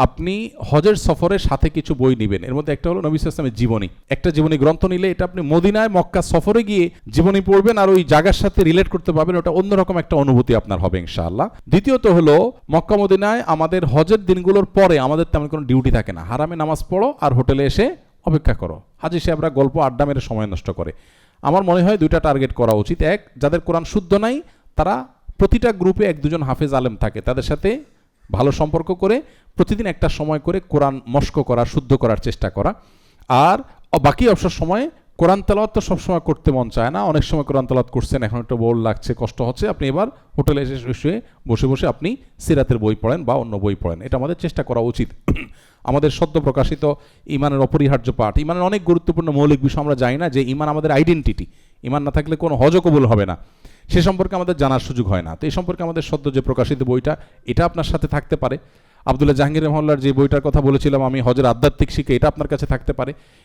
আপনি হজের সফরের সাথে কিছু বই নেবেন। এর মধ্যে একটা হলো নবী সাল্লাল্লাহু আলাইহি ওয়াসাল্লামের জীবনী, একটা জীবনী গ্রন্থ নিলে এটা আপনি মদিনায় মক্কা সফরে গিয়ে জীবনী পড়বেন আর ওই জায়গার সাথে রিলেট করতে পারবেন, ওটা অন্যরকম একটা অনুভূতি আপনার হবে ইনশাআল্লাহ। দ্বিতীয়ত হলো মক্কা মদিনায় আমাদের হজের দিনগুলোর পরে আমাদের তেমন কোনো ডিউটি থাকে না, হারামে নামাজ পড়ো আর হোটেলে এসে অপেক্ষা করো। হাজি সাহেবরা গল্প আড্ডা মেরে সময় নষ্ট করে। আমার মনে হয় দুইটা টার্গেট করা উচিত। এক, যাদের কোরআন শুদ্ধ নাই তারা প্রতিটা গ্রুপে এক দুজন হাফেজ আলেম থাকে, তাদের সাথে ভালো সম্পর্ক করে প্রতিদিন একটা সময় করে কোরআন মস্ক করা, শুদ্ধ করার চেষ্টা করা। আর বাকি অবসর সময়ে কোরআন তেলাওয়াত তো সবসময় করতে মন চায় না, অনেক সময় কোরআন তেলাওয়াত করছেন, এখন একটু বোর লাগছে, কষ্ট হচ্ছে, আপনি এবার হোটেলে এসে শুয়ে বসে বসে আপনি সিরাতের বই পড়েন বা অন্য বই পড়েন। এটা আমাদের চেষ্টা করা উচিত। আমাদের সদ্য প্রকাশিত ইমানের অপরিহার্য পাঠ, ইমানের অনেক গুরুত্বপূর্ণ মৌলিক বিষয় আমরা জানি না, যে ইমান আমাদের আইডেন্টিটি, ইমান না থাকলে কোনো হজও কবুল হবে না, সে সম্পর্কে আমাদের জানার সুযোগ হয় না। তো এই সম্পর্কে আমাদের সদ্য যে প্রকাশিত বইটা, এটা আপনার সাথে থাকতে পারে। আব্দুল্লাহ জাহাঙ্গীর রহমাল্লাহর যে বইটার কথা বলেছিলাম আমি, হজের আধ্যাত্মিক শিক্ষা, এটা আপনার কাছে থাকতে পারে।